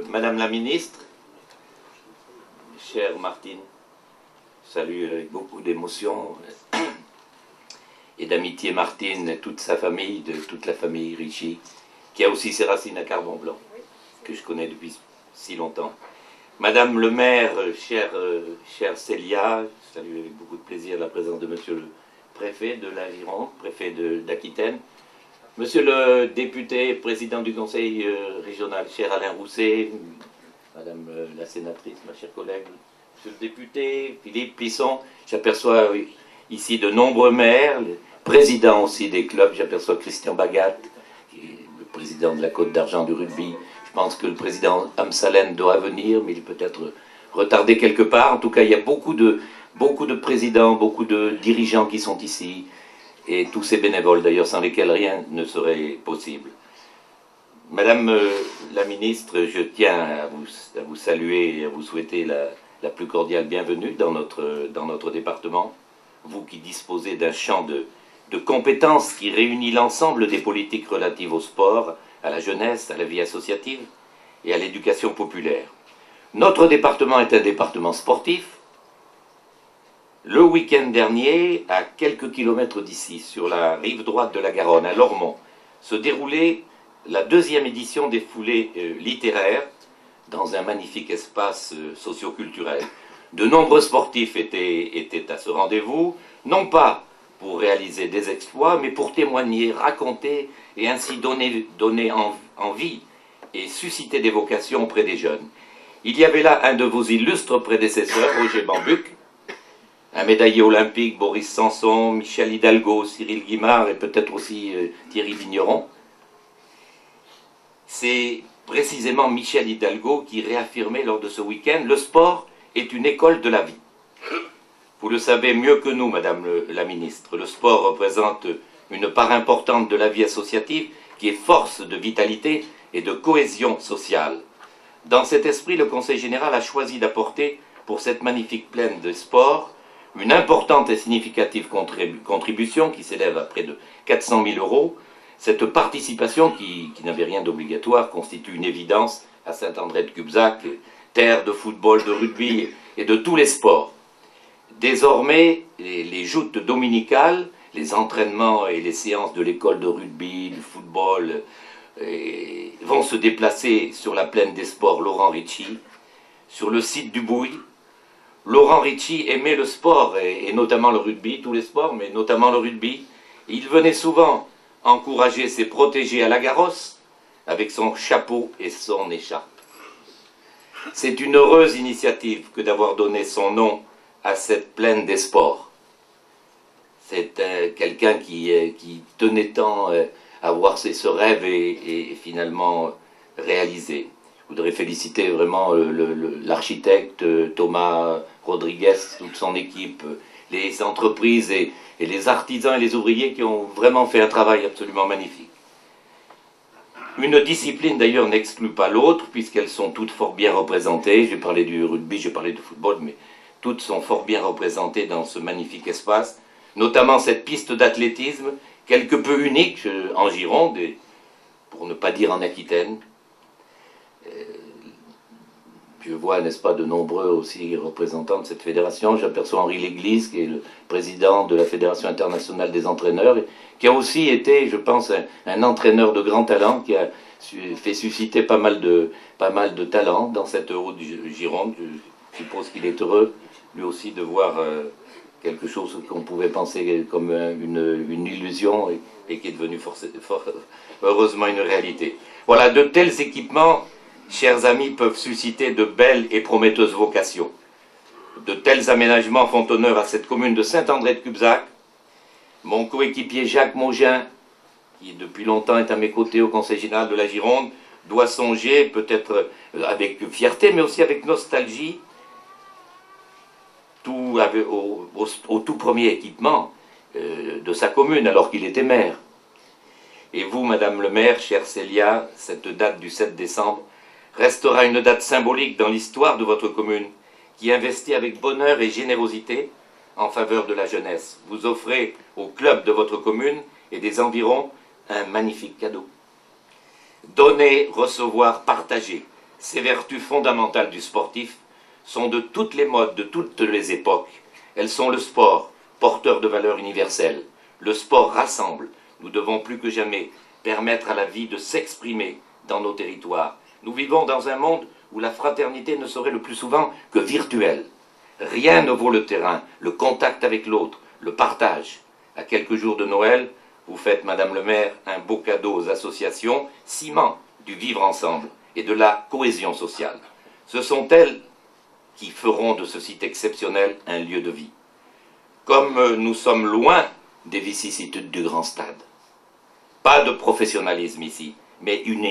Madame la Ministre, chère Martine, je salue avec beaucoup d'émotion et d'amitié Martine, toute sa famille, de toute la famille Ricci, qui a aussi ses racines à Carbon-Blanc, que je connais depuis si longtemps. Madame le maire, chère Célia, je salue avec beaucoup de plaisir la présence de monsieur le préfet de la Gironde, préfet d'Aquitaine. Monsieur le député, président du conseil régional, cher Alain Rousset, madame la sénatrice, ma chère collègue, monsieur le député, Philippe Plisson, j'aperçois ici de nombreux maires, présidents aussi des clubs, j'aperçois Christian Bagat, qui est le président de la Côte d'Argent du rugby. Je pense que le président Amsalen doit venir, mais il est peut-être retardé quelque part. En tout cas, il y a beaucoup de présidents, beaucoup de dirigeants qui sont ici, et tous ces bénévoles d'ailleurs sans lesquels rien ne serait possible. Madame la ministre, je tiens à vous saluer et à vous souhaiter la plus cordiale bienvenue dans notre département, vous qui disposez d'un champ de compétences qui réunit l'ensemble des politiques relatives au sport, à la jeunesse, à la vie associative et à l'éducation populaire. Notre département est un département sportif. Le week-end dernier, à quelques kilomètres d'ici, sur la rive droite de la Garonne, à Lormont, se déroulait la deuxième édition des foulées littéraires dans un magnifique espace socio-culturel. De nombreux sportifs étaient à ce rendez-vous, non pas pour réaliser des exploits, mais pour témoigner, raconter et ainsi donner envie et susciter des vocations auprès des jeunes. Il y avait là un de vos illustres prédécesseurs, Roger Bambuc, un médaillé olympique, Boris Sanson, Michel Hidalgo, Cyril Guimard et peut-être aussi Thierry Vigneron. C'est précisément Michel Hidalgo qui réaffirmait lors de ce week-end « Le sport est une école de la vie ». Vous le savez mieux que nous, Madame la Ministre, le sport représente une part importante de la vie associative qui est force de vitalité et de cohésion sociale. Dans cet esprit, le Conseil général a choisi d'apporter pour cette magnifique plaine de sport une importante et significative contribution qui s'élève à près de 400 000 €. Cette participation, qui n'avait rien d'obligatoire, constitue une évidence à Saint-André-de-Cubzac, terre de football, de rugby et de tous les sports. Désormais, les joutes dominicales, les entraînements et les séances de l'école de rugby, du football, vont se déplacer sur la plaine des sports Laurent Ricci, sur le site du Bouille. Laurent Ricci aimait le sport, et notamment le rugby, tous les sports, mais notamment le rugby. Il venait souvent encourager ses protégés à la Garrosse, avec son chapeau et son écharpe. C'est une heureuse initiative que d'avoir donné son nom à cette plaine des sports. C'est quelqu'un qui tenait tant à voir ce rêve et finalement réalisé. Je voudrais féliciter vraiment l'architecte Thomas Rodriguez, toute son équipe, les entreprises et les artisans et les ouvriers qui ont vraiment fait un travail absolument magnifique. Une discipline d'ailleurs n'exclut pas l'autre, puisqu'elles sont toutes fort bien représentées. J'ai parlé du rugby, j'ai parlé du football, mais toutes sont fort bien représentées dans ce magnifique espace, notamment cette piste d'athlétisme, quelque peu unique en Gironde, et pour ne pas dire en Aquitaine. Je vois, n'est-ce pas, de nombreux aussi représentants de cette fédération. J'aperçois Henri Léglise, qui est le président de la Fédération internationale des entraîneurs, qui a aussi été, je pense, un entraîneur de grand talent, qui a fait susciter pas mal de talents dans cette Haute-Gironde. Je suppose qu'il est heureux, lui aussi, de voir quelque chose qu'on pouvait penser comme une illusion et qui est devenu heureusement une réalité. Voilà, de tels équipements, chers amis, peuvent susciter de belles et prometteuses vocations. De tels aménagements font honneur à cette commune de Saint-André-de-Cubzac. Mon coéquipier Jacques Maugin, qui depuis longtemps est à mes côtés au Conseil général de la Gironde, doit songer, peut-être avec fierté, mais aussi avec nostalgie, au tout premier équipement de sa commune, alors qu'il était maire. Et vous, Madame le maire, chère Célia, cette date du 7 décembre, restera une date symbolique dans l'histoire de votre commune, qui investit avec bonheur et générosité en faveur de la jeunesse. Vous offrez au club de votre commune et des environs un magnifique cadeau. Donner, recevoir, partager. Ces vertus fondamentales du sportif sont de toutes les modes, de toutes les époques. Elles sont le sport, porteur de valeurs universelles. Le sport rassemble. Nous devons plus que jamais permettre à la vie de s'exprimer dans nos territoires. Nous vivons dans un monde où la fraternité ne serait le plus souvent que virtuelle. Rien ne vaut le terrain, le contact avec l'autre, le partage. À quelques jours de Noël, vous faites, Madame le maire, un beau cadeau aux associations, ciment du vivre ensemble et de la cohésion sociale. Ce sont elles qui feront de ce site exceptionnel un lieu de vie. Comme nous sommes loin des vicissitudes du grand stade. Pas de professionnalisme ici, mais un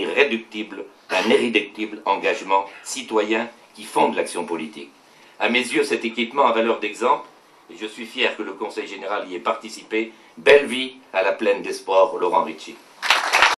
irréductible engagement citoyen qui fonde l'action politique. À mes yeux, cet équipement a valeur d'exemple, et je suis fier que le Conseil général y ait participé. Belle vie à la plaine des sports, Laurent Ritchie.